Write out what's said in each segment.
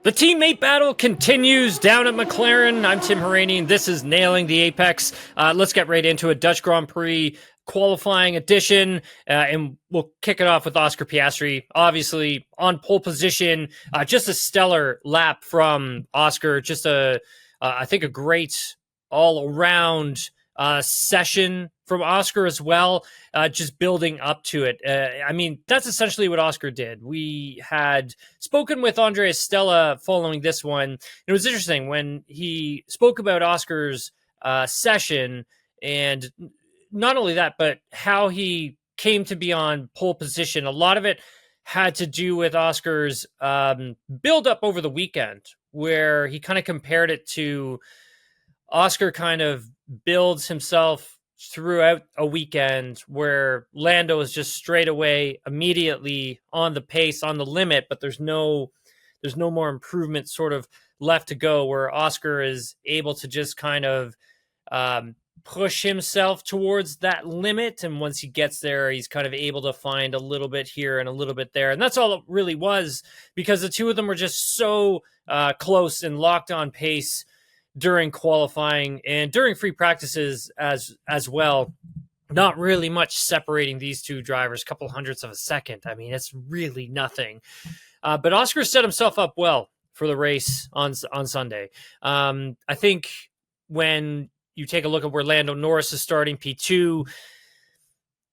The teammate battle continues down at McLaren. I'm Tim Hauraney, and this is Nailing the Apex. Let's get right into it. Dutch Grand Prix qualifying edition, and we'll kick it off with Oscar Piastri, obviously on pole position. Just a stellar lap from Oscar. Just I think a great all-around session from Oscar as well, just building up to it. I mean, that's essentially what Oscar did. We had spoken with Andrea Stella following this one. It was interesting when he spoke about Oscar's session, and not only that, but how he came to be on pole position. A lot of it had to do with Oscar's build up over the weekend, where he kind of compared it to Oscar kind of builds himself throughout a weekend where Lando is just straight away immediately on the pace, on the limit, but there's no more improvement sort of left to go, where Oscar is able to just kind of push himself towards that limit. And once he gets there, he's kind of able to find a little bit here and a little bit there. And that's all it really was, because the two of them were just so close and locked on pace during qualifying and during free practices as well. Not really much separating these two drivers, a couple hundredths of a second. I mean, it's really nothing. But Oscar set himself up well for the race on Sunday. I think when you take a look at where Lando Norris is starting P2,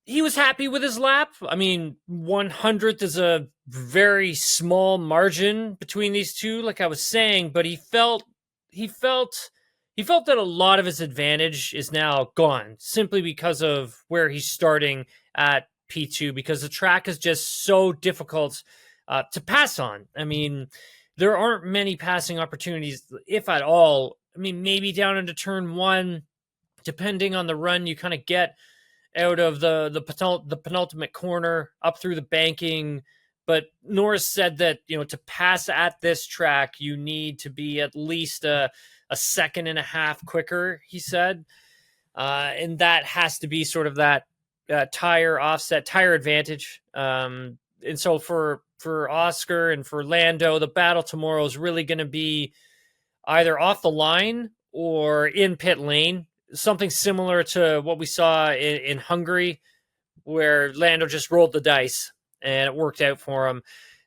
he was happy with his lap. I mean, 100th is a very small margin between these two, like I was saying, but he felt that a lot of his advantage is now gone, simply because of where he's starting at P2, because the track is just so difficult to pass on. I mean, there aren't many passing opportunities, if at all. I mean, maybe down into turn one, depending on the run you kind of get out of the penultimate corner up through the banking. But Norris said that, to pass at this track, you need to be at least a second and a half quicker, he said. And that has to be sort of that tire advantage. And so for Oscar and for Lando, the battle tomorrow is really going to be either off the line or in pit lane, something similar to what we saw in Hungary, where Lando just rolled the dice and it worked out for him.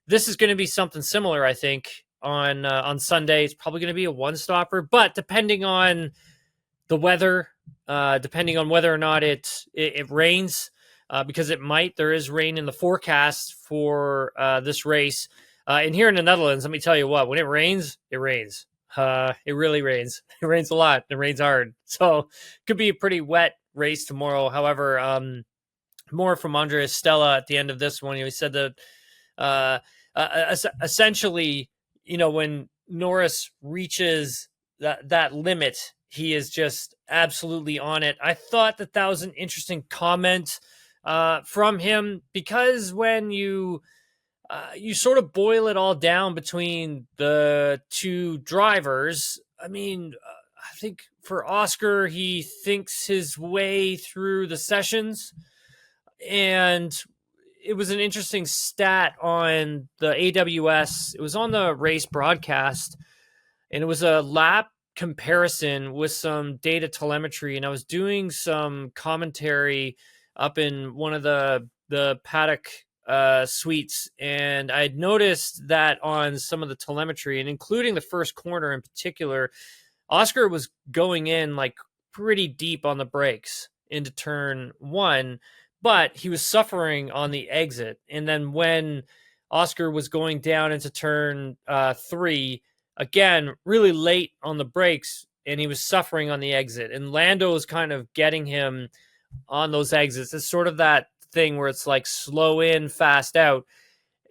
This is going to be something similar, I think, on Sunday. It's probably going to be a one-stopper, but depending on the weather, depending on whether or not it rains, because it might. There is rain in the forecast for this race. And here in the Netherlands, let me tell you what, when it rains, it rains. It really rains. It rains a lot. It rains hard. So it could be a pretty wet race tomorrow. However, more from Andrea Stella at the end of this one. He said that essentially, when Norris reaches that limit, he is just absolutely on it. I thought that was an interesting comment from him, because when you sort of boil it all down between the two drivers, I mean, I think for Oscar, he thinks his way through the sessions. And it was an interesting stat on the AWS. It was on the race broadcast, and it was a lap comparison with some data telemetry. And I was doing some commentary up in one of the paddock suites, and I had noticed that on some of the telemetry, and including the first corner in particular, Oscar was going in like pretty deep on the brakes into turn one, but he was suffering on the exit. And then when Oscar was going down into turn three, again, really late on the brakes, and he was suffering on the exit. And Lando was kind of getting him on those exits. It's sort of that thing where it's like slow in, fast out.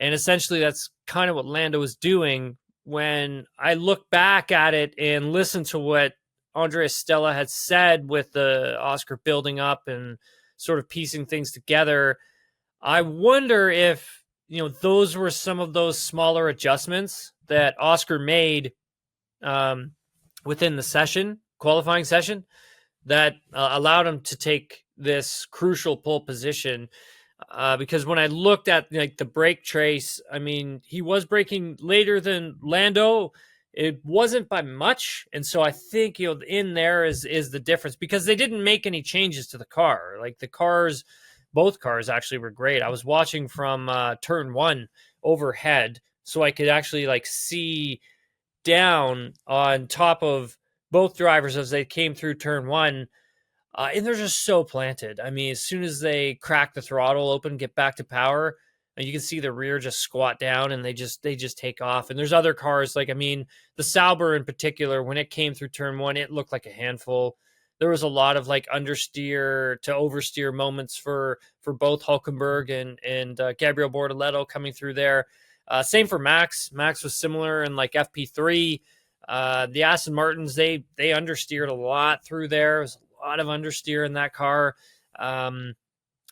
And essentially that's kind of what Lando was doing. When I look back at it and listen to what Andrea Stella had said with the Oscar building up and sort of piecing things together, I wonder if, those were some of those smaller adjustments that Oscar made within the qualifying session, that allowed him to take this crucial pole position. because when I looked at like the brake trace, I mean, he was braking later than Lando. It wasn't by much, and so I think in there is the difference because they didn't make any changes to the car. Like the cars, both cars actually were great. I was watching from turn one overhead, so I could actually like see down on top of both drivers as they came through turn one. And they're just so planted. I mean, as soon as they crack the throttle open, get back to power, and you can see the rear just squat down and they just take off. And there's other cars like, I mean, the Sauber in particular, when it came through turn one, it looked like a handful. There was a lot of like understeer to oversteer moments for both Hulkenberg and Gabriel Bortoleto coming through there. Same for Max. Max was similar in like FP3. The Aston Martins, they understeered a lot through there. It was a lot of understeer in that car.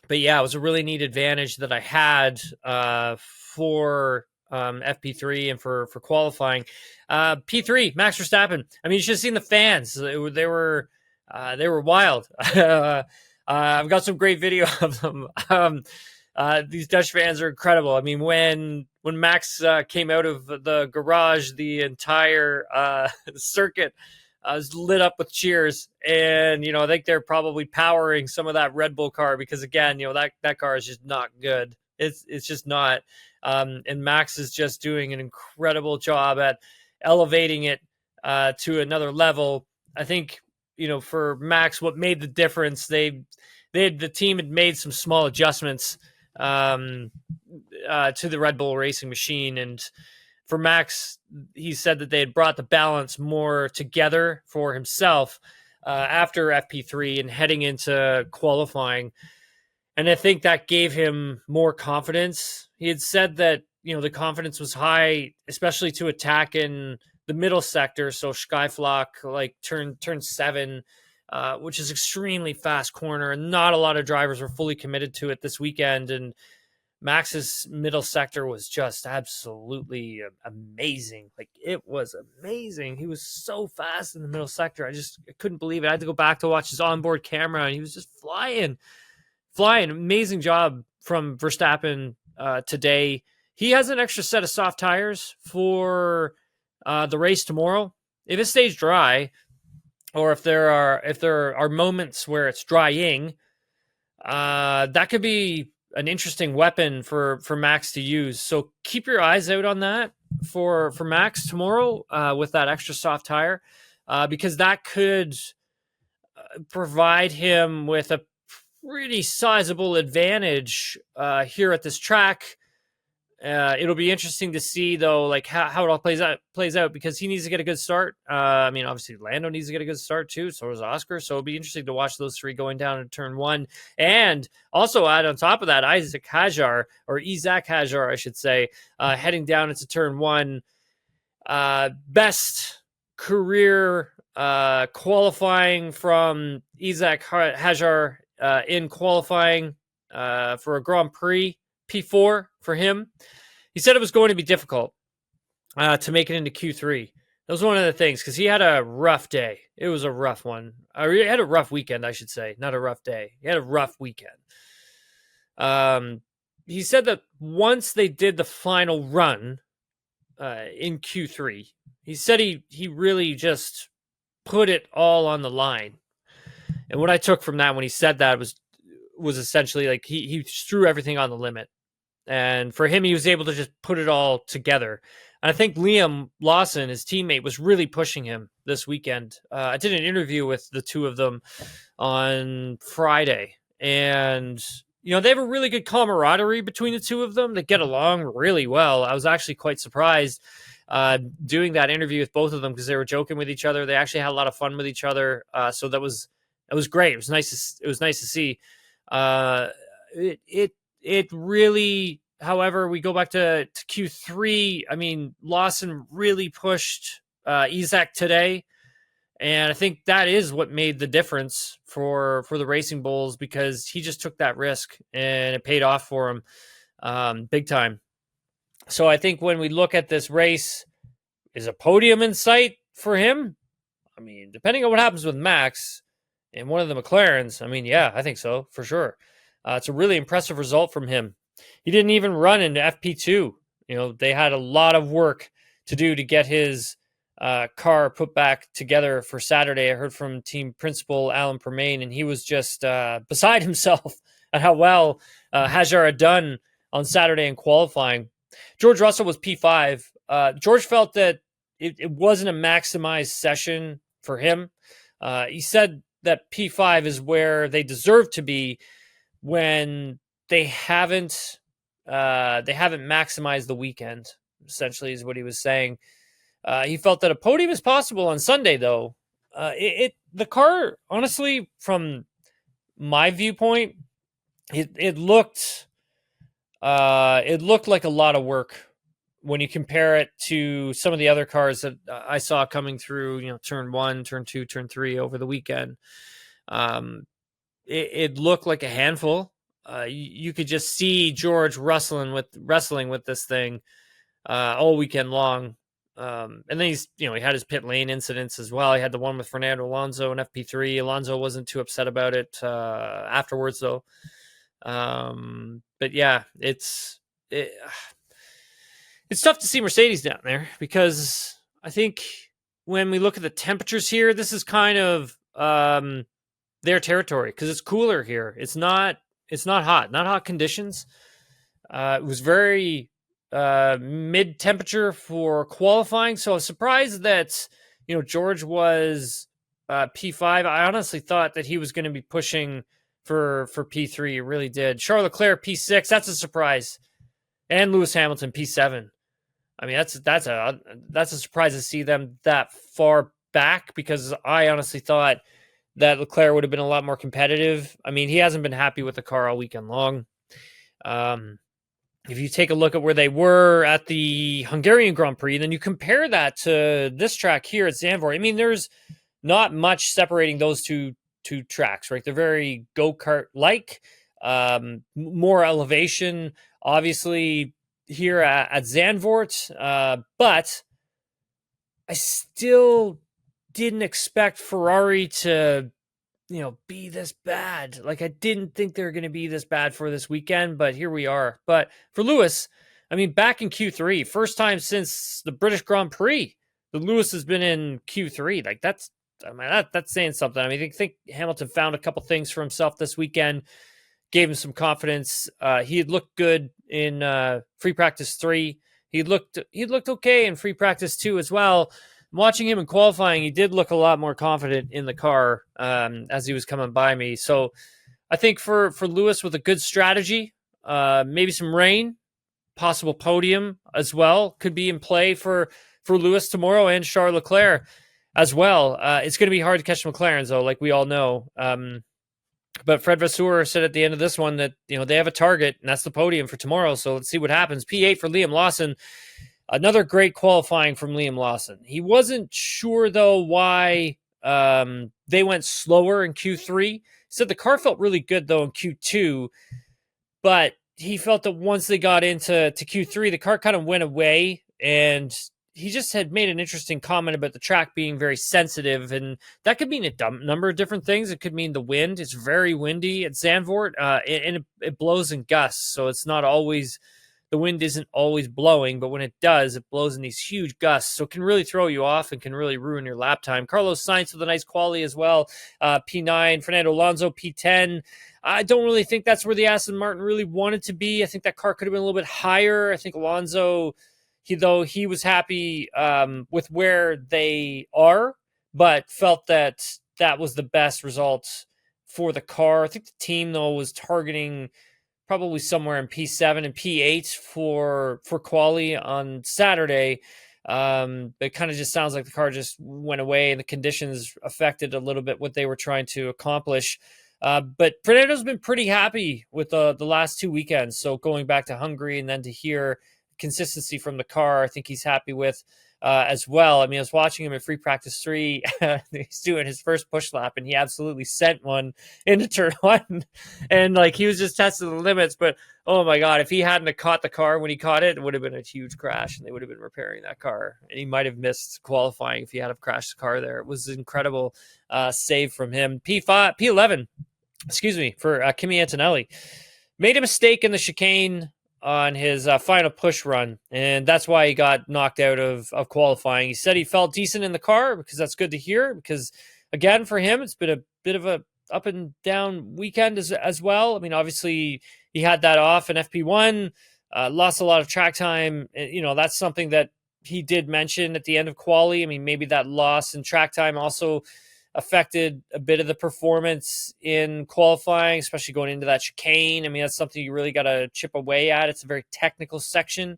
But yeah, it was a really neat advantage that I had for FP3 and for qualifying. P3, Max Verstappen. I mean, you should have seen the fans. They were wild. I've got some great video of them. These Dutch fans are incredible. I mean, when Max came out of the garage, the entire circuit was lit up with cheers, and I think they're probably powering some of that Red Bull car because again, that car is just not good. It's just not. And Max is just doing an incredible job at elevating it to another level. I think for Max, what made the difference, the team had made some small adjustments to the Red Bull racing machine, and for Max, he said that they had brought the balance more together for himself after FP3 and heading into qualifying. And I think that gave him more confidence. He had said that, the confidence was high, especially to attack in the middle sector. So Skyflock, like turn 7, which is extremely fast corner. And not a lot of drivers were fully committed to it this weekend. And Max's middle sector was just absolutely amazing. Like it was amazing. He was so fast in the middle sector. I couldn't believe it. I had to go back to watch his onboard camera, and he was just flying. Amazing job from Verstappen today. He has an extra set of soft tires for the race tomorrow. If it stays dry, or if there are moments where it's drying, that could be an interesting weapon for Max to use. So keep your eyes out on that for Max tomorrow with that extra soft tire, because that could provide him with a pretty sizable advantage here at this track. It'll be interesting to see though, like how it all plays out because he needs to get a good start. I mean, obviously Lando needs to get a good start too. So does Oscar. So it'll be interesting to watch those three going down in turn one, and also add on top of that, Isak Hajar, I should say, heading down into turn one. Best career qualifying from Isak Hajar in qualifying for a Grand Prix. P4 for him. He said it was going to be difficult to make it into Q3. That was one of the things because he had a rough day. It was a rough one. He had a rough weekend, I should say, not a rough day. He had a rough weekend. He said that once they did the final run in Q3, he said he really just put it all on the line. And what I took from that when he said that was essentially like he threw everything on the limit. And for him, he was able to just put it all together. And I think Liam Lawson, his teammate, was really pushing him this weekend. I did an interview with the two of them on Friday. And, they have a really good camaraderie between the two of them. They get along really well. I was actually quite surprised doing that interview with both of them because they were joking with each other. They actually had a lot of fun with each other. So that was great. It was nice to see. It really, however, we go back to Q3. I mean, Lawson really pushed Isak today, and I think that is what made the difference for the Racing Bulls because he just took that risk and it paid off for him big time. So I think when we look at this race, is a podium in sight for him? I mean, depending on what happens with Max and one of the McLarens, I mean, yeah, I think so for sure. It's a really impressive result from him. He didn't even run into FP2. They had a lot of work to do to get his car put back together for Saturday. I heard from team principal Alan Permain, and he was just beside himself at how well Hajar had done on Saturday in qualifying. George Russell was P5. George felt that it wasn't a maximized session for him. He said that P5 is where they deserve to be when they haven't maximized the weekend, essentially, is what he was saying. He felt that a podium is possible on Sunday, though. The car, honestly, from my viewpoint, it looked like a lot of work when you compare it to some of the other cars that I saw coming through, turn 1, turn 2, turn 3 over the weekend. It looked like a handful. You could just see George wrestling with this thing all weekend long. And then he had his pit lane incidents as well. He had the one with Fernando Alonso in FP3. Alonso wasn't too upset about it afterwards, though. But yeah, it's tough to see Mercedes down there, because I think when we look at the temperatures here, this is kind of their territory, because it's cooler here. It's not hot conditions. It was very mid temperature for qualifying, so I was surprised that George was P5. I honestly thought that he was going to be pushing for P3. It really did. Charles Leclerc P6. That's a surprise, and Lewis Hamilton P7. I mean, that's a surprise to see them that far back, because I honestly thought that Leclerc would have been a lot more competitive. I mean, he hasn't been happy with the car all weekend long. If you take a look at where they were at the Hungarian Grand Prix, then you compare that to this track here at Zandvoort. I mean, there's not much separating those two tracks, right? They're very go-kart-like, more elevation, obviously, here at Zandvoort. But I still didn't expect Ferrari to be this bad. Like, I didn't think they were going to be this bad for this weekend, but here we are. But for Lewis, I mean, back in Q3, first time since the British Grand Prix that Lewis has been in Q3. Like, that's saying something. I mean, I think Hamilton found a couple things for himself this weekend, gave him some confidence. He had looked good in free practice 3. He looked okay in free practice 2 as well. Watching him in qualifying, he did look a lot more confident in the car as he was coming by me. So I think for Lewis, with a good strategy, maybe some rain, possible podium as well could be in play for Lewis tomorrow, and Charles Leclerc as well. It's going to be hard to catch McLarens, though, like we all know. But Fred Vasseur said at the end of this one that they have a target, and that's the podium for tomorrow. So let's see what happens. P8 for Liam Lawson. Another great qualifying from Liam Lawson. He wasn't sure, though, why they went slower in Q3. He said the car felt really good, though, in Q2. But he felt that once they got into Q3, the car kind of went away. And he just had made an interesting comment about the track being very sensitive. And that could mean a number of different things. It could mean the wind. It's very windy at Zandvoort. And it blows in gusts. So it's not always... The wind isn't always blowing, but when it does, it blows in these huge gusts. So it can really throw you off and can really ruin your lap time. Carlos Sainz with a nice quali as well. P9, Fernando Alonso, P10. I don't really think that's where the Aston Martin really wanted to be. I think that car could have been a little bit higher. I think Alonso, he was happy with where they are, but felt that was the best result for the car. I think the team, though, was targeting probably somewhere in P7 and P8 for quali on Saturday. It kind of just sounds like the car just went away and the conditions affected a little bit what they were trying to accomplish. But Fernando's been pretty happy with the last 2 weekends. So going back to Hungary and then to hear consistency from the car, I think he's happy with as well. I mean, I was watching him in free practice 3. He's doing his first push lap, and he absolutely sent one into turn 1. And like, he was just testing the limits. But oh my God, if he hadn't have caught the car when he caught it, it would have been a huge crash, and they would have been repairing that car. And he might have missed qualifying if he had have crashed the car there. It was an incredible save from him. P5, P11 for Kimi Antonelli. Made a mistake in the chicane on his final push run, and that's why he got knocked out of qualifying. He said he felt decent in the car, because that's good to hear, because, again, for him, it's been a bit of a up and down weekend as well. I mean, obviously, he had that off in FP1, lost a lot of track time. That's something that he did mention at the end of quali. I mean, maybe that loss in track time also affected a bit of the performance in qualifying, especially going into that chicane. I mean, that's something you really got to chip away at. It's a very technical section.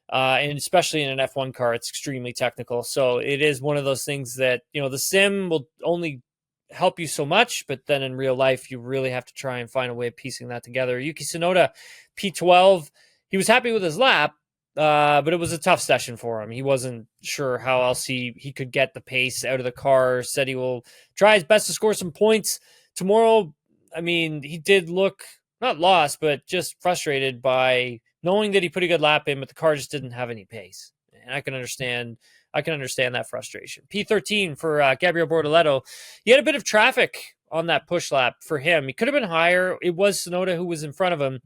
And especially in an F1 car, it's extremely technical. So it is one of those things that, the sim will only help you so much, but then in real life, you really have to try and find a way of piecing that together. Yuki Tsunoda, P12, he was happy with his lap, but it was a tough session for him. He wasn't sure how else he could get the pace out of the car. Said he will try his best to score some points tomorrow. I mean, he did look not lost, but just frustrated by knowing that he put a good lap in, but the car just didn't have any pace. And I can understand that frustration. P13 for Gabriel Bortoleto. He had a bit of traffic on that push lap for him. He could have been higher. It was Tsunoda who was in front of him.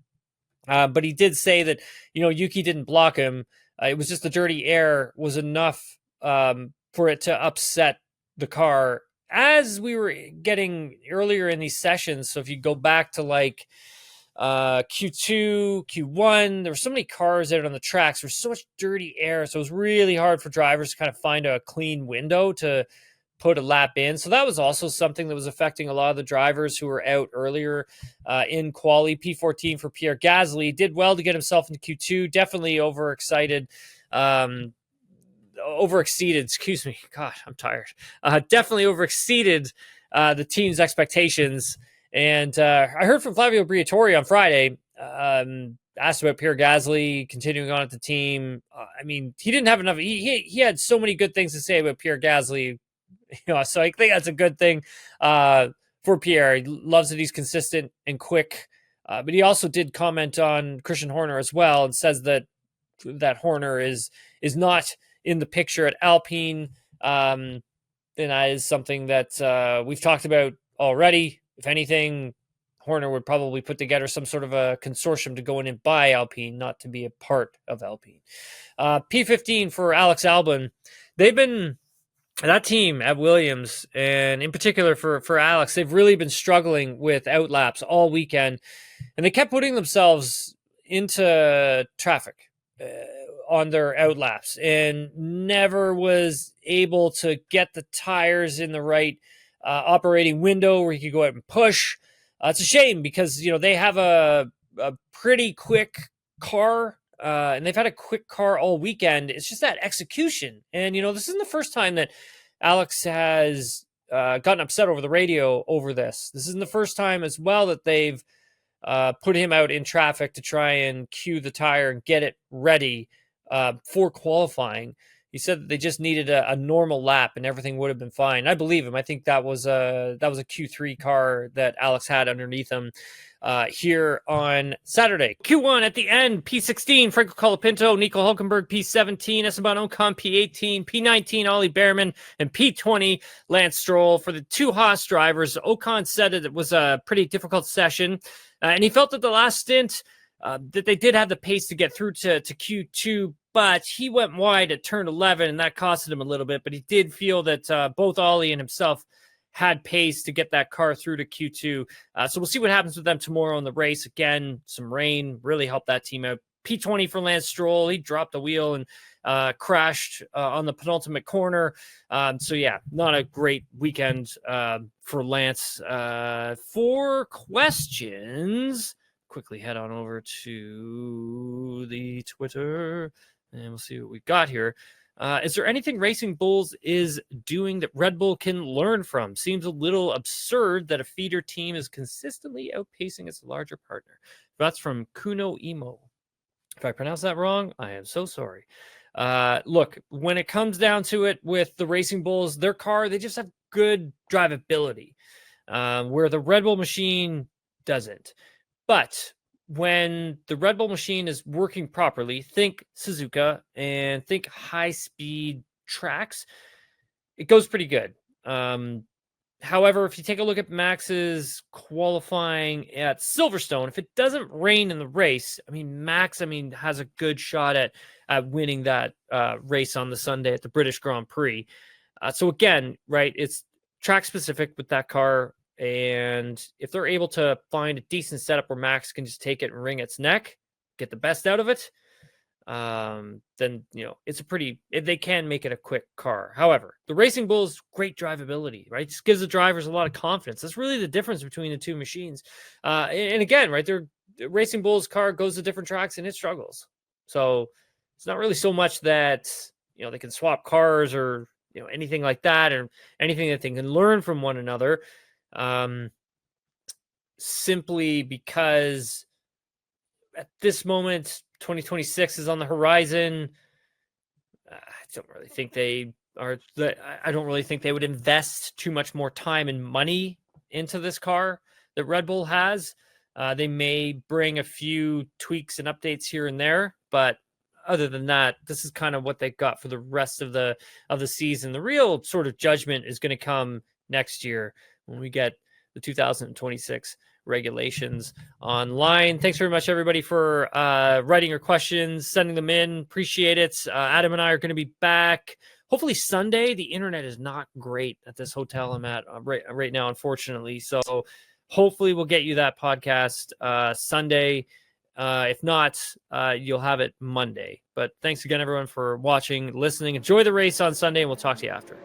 But he did say that, Yuki didn't block him. It was just the dirty air was enough for it to upset the car as we were getting earlier in these sessions. So if you go back to like Q2, Q1, there were so many cars out on the tracks. There was so much dirty air. So it was really hard for drivers to kind of find a clean window to put a lap in. So that was also something that was affecting a lot of the drivers who were out earlier in quali. P14 for Pierre Gasly. Did well to get himself into Q2. Definitely overexcited. Overexceeded. Excuse me. God, I'm tired. Definitely overexceeded the team's expectations. And I heard from Flavio Briatore on Friday, asked about Pierre Gasly continuing on at the team. I mean, he didn't have enough. He had so many good things to say about Pierre Gasly. So I think that's a good thing for Pierre. He loves that he's consistent and quick. But he also did comment on Christian Horner as well, and says that Horner is not in the picture at Alpine. And that is something that we've talked about already. If anything, Horner would probably put together some sort of a consortium to go in and buy Alpine, not to be a part of Alpine. P15 for Alex Albon. They've been, that team at Williams, and in particular for Alex, they've really been struggling with outlaps all weekend, and they kept putting themselves into traffic on their outlaps and never was able to get the tires in the right operating window where you could go out and push. It's a shame because, they have a pretty quick car, and they've had a quick car all weekend. It's just that execution. And, this isn't the first time that Alex has gotten upset over the radio over this. This isn't the first time as well that they've put him out in traffic to try and cue the tire and get it ready for qualifying. He said that they just needed a normal lap and everything would have been fine. I believe him. I think that was a Q3 car that Alex had underneath him here on Saturday. Q1 at the end, P16, Franco Colapinto, Nico Hulkenberg, P17, Esteban Ocon, P18, P19, Ollie Behrman, and P20, Lance Stroll. For the two Haas drivers, Ocon said that it was a pretty difficult session, and he felt that the last stint that they did have the pace to get through to Q2, but he went wide at turn 11, and that costed him a little bit. But he did feel that both Ollie and himself had pace to get that car through to Q2. So we'll see what happens with them tomorrow in the race. Again, some rain really helped that team out. P20 for Lance Stroll. He dropped the wheel and crashed on the penultimate corner. So, yeah, not a great weekend for Lance. For questions, quickly head on over to the Twitter, and we'll see what we got here. Is there anything Racing Bulls is doing that Red Bull can learn from? Seems a little absurd that a feeder team is consistently outpacing its larger partner. That's from Kuno Imo. If I pronounce that wrong, I am so sorry. Look, when it comes down to it with the Racing Bulls, their car, they just have good drivability, where the Red Bull machine doesn't. But when the Red Bull machine is working properly, think Suzuka and think high-speed tracks, it goes pretty good. However, if you take a look at Max's qualifying at Silverstone, if it doesn't rain in the race, I mean, Max, has a good shot at winning that race on the Sunday at the British Grand Prix. So again, right, it's track specific with that car. And if they're able to find a decent setup where Max can just take it and wring its neck, get the best out of it, then they can make it a quick car. However, the Racing Bull's great drivability, right? Just gives the drivers a lot of confidence. That's really the difference between the two machines. And again, right, the Racing Bull's car goes to different tracks and it struggles. So it's not really so much that they can swap cars or anything like that, or anything that they can learn from one another. Simply because at this moment, 2026 is on the horizon. I don't really think they would invest too much more time and money into this car that Red Bull has. They may bring a few tweaks and updates here and there, but other than that, this is kind of what they got for the rest of the season. The real sort of judgment is going to come next year when we get the 2026 regulations online. Thanks very much, everybody, for writing your questions, sending them in. Appreciate it. Adam and I are going to be back hopefully Sunday. The internet is not great at this hotel I'm at right now, unfortunately. So hopefully we'll get you that podcast Sunday. If not, you'll have it Monday. But thanks again, everyone, for watching, listening. Enjoy the race on Sunday, and we'll talk to you after.